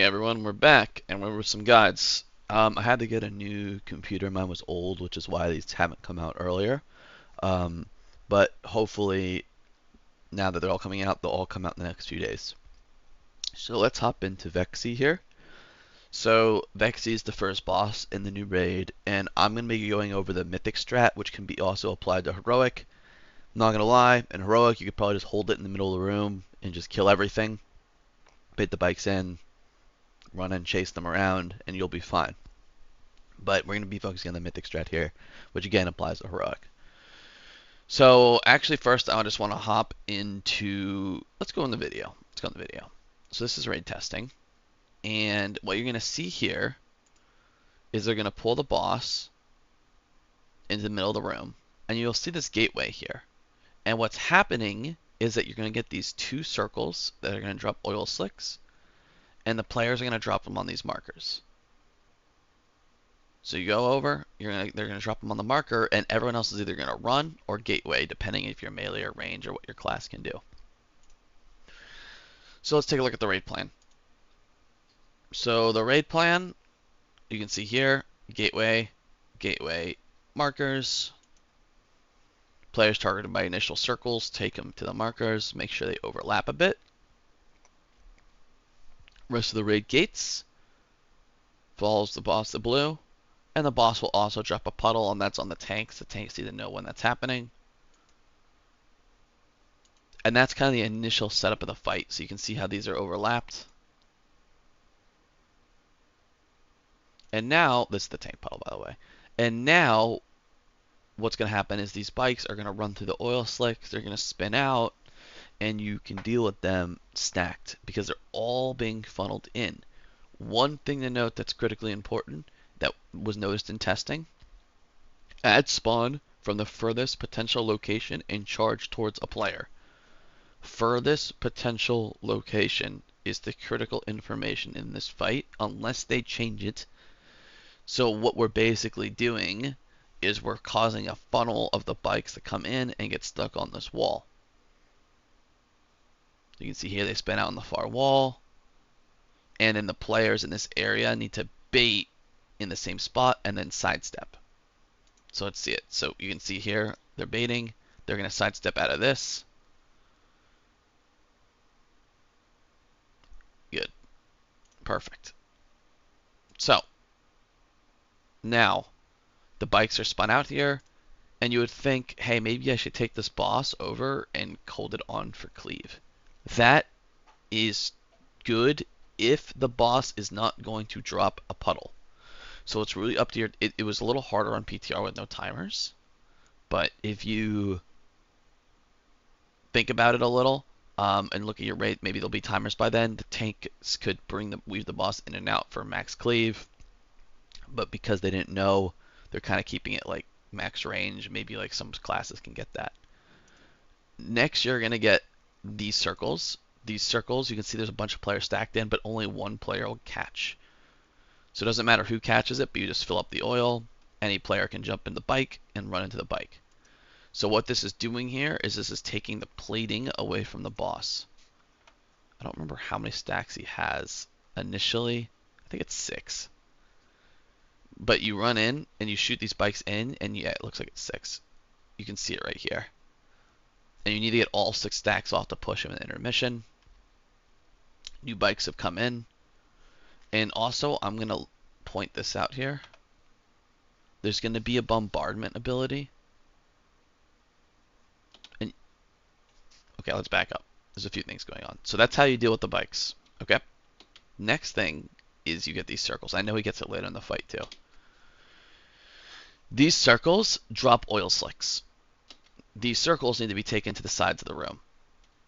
Everyone, we're back and we're with some guides. I had to get a new computer. Mine was old, which is why these haven't come out earlier. Um, but hopefully, now that they're all coming out, they'll all come out in the next few days. So let's hop into Vexie here. So Vexie is the first boss in the new raid, and I'm going to be going over the Mythic strat, which can be also applied to Heroic. Not going to lie, in Heroic you could probably just hold it in the middle of the room and just kill everything. Bait the bikes in, run and chase them around, and you'll be fine. But we're going to be focusing on the Mythic strat here, which again applies to Heroic. So actually first I just want to hop into, let's go in the video. Let's go in the video. So this is raid testing, and what you're going to see here is they're going to pull the boss into the middle of the room, and you'll see this gateway here. And what's happening is that you're going to get these two circles that are going to drop oil slicks, and the players are going to drop them on these markers. So you go over, they're going to drop them on the marker, and everyone else is either going to run or gateway, depending if you're melee or range or what your class can do. So let's take a look at the raid plan. So the raid plan, you can see here, gateway, gateway, markers. Players targeted by initial circles, take them to the markers, make sure they overlap a bit. Rest of the raid gates follows the boss to blue, and the boss will also drop a puddle, and that's on the tanks. The tanks need to know when that's happening. And that's kind of the initial setup of the fight, so you can see how these are overlapped. And now, this is the tank puddle, by the way. And now, what's going to happen is these bikes are going to run through the oil slicks, they're going to spin out, and you can deal with them stacked because they're all being funneled in. One thing to note that's critically important that was noticed in testing: add spawn from the furthest potential location and charge towards a player. Furthest potential location is the critical information in this fight unless they change it. So what we're basically doing is we're causing a funnel of the bikes to come in and get stuck on this wall. You can see here they spin out on the far wall, and then the players in this area need to bait in the same spot and then sidestep. So let's see it. So you can see here they're baiting, they're going to sidestep out of this. Good. Perfect. So now the bikes are spun out here, and you would think, hey, maybe I should take this boss over and hold it on for cleave. That is good if the boss is not going to drop a puddle. So it's really up to your, it was a little harder on PTR with no timers, but if you think about it a little and look at your rate, maybe there'll be timers by then. The tanks could weave the boss in and out for max cleave, but because they didn't know, they're kind of keeping it like max range. Maybe like some classes can get that. Next, you're going to get these circles. These circles, you can see there's a bunch of players stacked in, but only one player will catch. So it doesn't matter who catches it, but you just fill up the oil. Any player can jump in the bike and run into the bike. So what this is doing here is this is taking the plating away from the boss. I don't remember how many stacks he has initially. I think it's 6. But you run in and you shoot these bikes in, and yeah, it looks like it's 6. You can see it right here. And you need to get all 6 stacks off to push him in intermission. New bikes have come in. And also, I'm going to point this out here. There's going to be a bombardment ability. And okay, let's back up. There's a few things going on. So that's how you deal with the bikes. Okay? Next thing is you get these circles. I know he gets it later in the fight too. These circles drop oil slicks. These circles need to be taken to the sides of the room.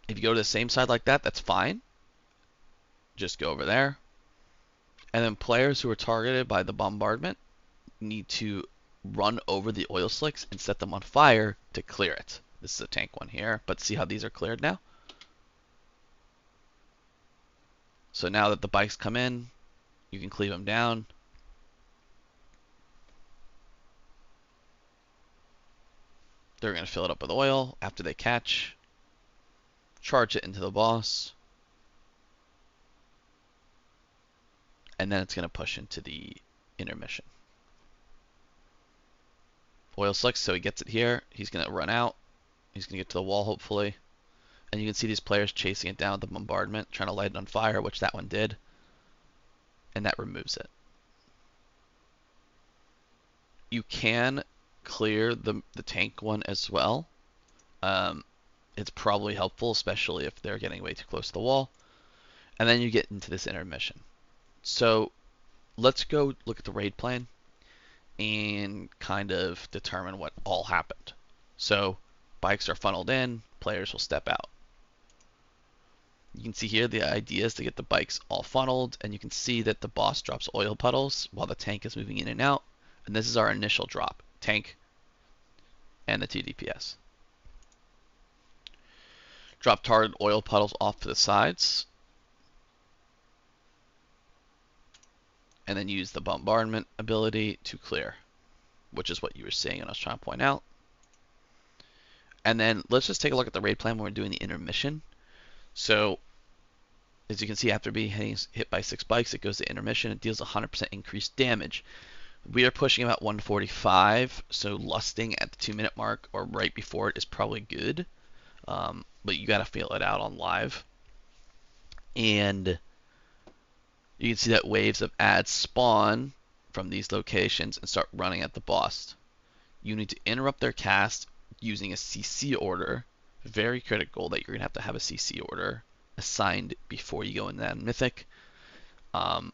If you go to the same side like that, that's fine. Just go over there. And then players who are targeted by the bombardment need to run over the oil slicks and set them on fire to clear it. This is a tank one here, but see how these are cleared now? So now that the bikes come in, you can cleave them down. They're going to fill it up with oil after they catch. Charge it into the boss. and then it's going to push into the intermission. Oil slicks, so he gets it here. He's going to run out. He's going to get to the wall, hopefully. And you can see these players chasing it down with the bombardment, trying to light it on fire, which that one did. And that removes it. You can clear the tank one as well. It's probably helpful, especially if they're getting way too close to the wall. And then you get into this intermission. So let's go look at the raid plan and kind of determine what all happened. So bikes are funneled in, players will step out. You can see here the idea is to get the bikes all funneled, and you can see that the boss drops oil puddles while the tank is moving in and out. And this is our initial drop, tank and the 2 DPS. Drop target oil puddles off to the sides. And then use the bombardment ability to clear, which is what you were seeing and I was trying to point out. And then let's just take a look at the raid plan when we're doing the intermission. So as you can see, after being hit by 6 bikes, it goes to intermission. It deals 100% increased damage. We are pushing about 145, so lusting at the 2-minute mark or right before it is probably good. But you got to feel it out on live. And you can see that waves of ads spawn from these locations and start running at the boss. You need to interrupt their cast using a CC order. Very critical that you're going to have a CC order assigned before you go in that Mythic. And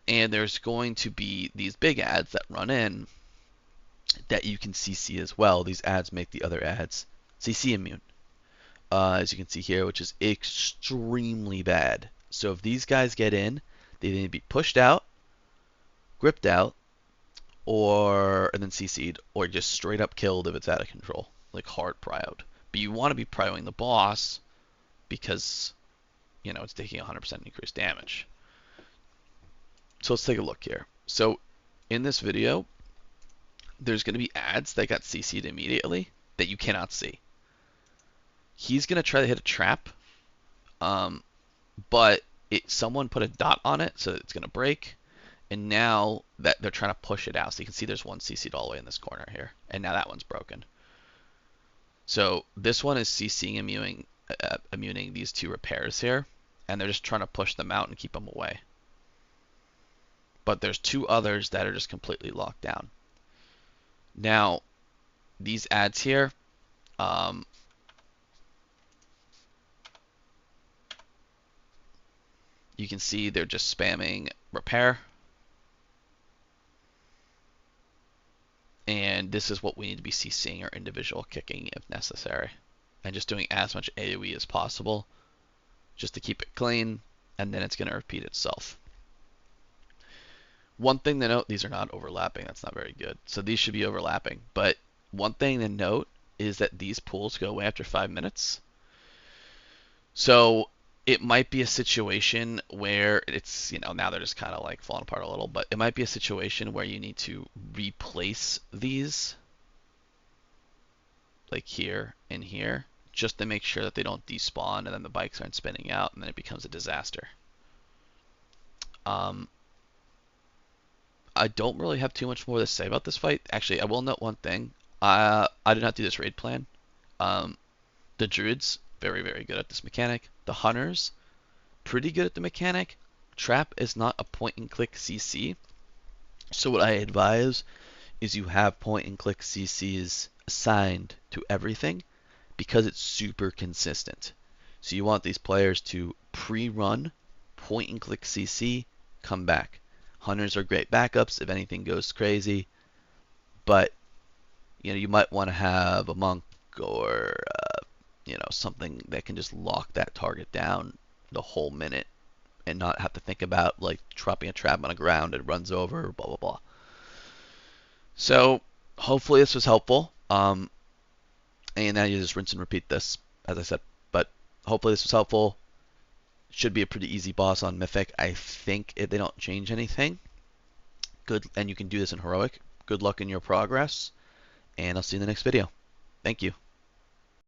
there's going to be these big ads that run in that you can CC as well. These ads make the other ads CC immune, as you can see here, which is extremely bad. So if these guys get in, they need to be pushed out, gripped out, and then CC'd, or just straight up killed if it's out of control, like hard prioed. But you want to be prioing the boss because, you know, it's taking 100% increased damage. So let's take a look here. So in this video, there's going to be ads that got CC'd immediately that you cannot see. He's going to try to hit a trap, but someone put a dot on it, so it's going to break. And now that they're trying to push it out, so you can see there's one CC'd all the way in this corner here, and now that one's broken. So this one is CCing immuning these 2 repairs here, and they're just trying to push them out and keep them away. But there's 2 others that are just completely locked down. Now, these ads here, you can see they're just spamming repair. And this is what we need to be CCing or individual kicking if necessary. And just doing as much AoE as possible just to keep it clean, and then it's going to repeat itself. One thing to note, these are not overlapping. That's not very good. So these should be overlapping. But one thing to note is that these pools go away after 5 minutes. So it might be a situation where it's, you know, now they're just kind of like falling apart a little, but it might be a situation where you need to replace these, like here and here, just to make sure that they don't despawn and then the bikes aren't spinning out and then it becomes a disaster. I don't really have too much more to say about this fight. Actually, I will note one thing. I did not do this raid plan. The druids, very, very good at this mechanic. The hunters, pretty good at the mechanic. Trap is not a point-and-click CC. So what I advise is you have point-and-click CCs assigned to everything because it's super consistent. So you want these players to pre-run, point-and-click CC, come back. Hunters are great backups if anything goes crazy, but you know, you might want to have a monk or you know, something that can just lock that target down the whole minute and not have to think about like dropping a trap on the ground and runs over, blah blah blah. So hopefully this was helpful. And now you just rinse and repeat this, as I said. But hopefully this was helpful. Should be a pretty easy boss on Mythic. I think if they don't change anything. Good, and you can do this in Heroic. Good luck in your progress, and I'll see you in the next video. Thank you.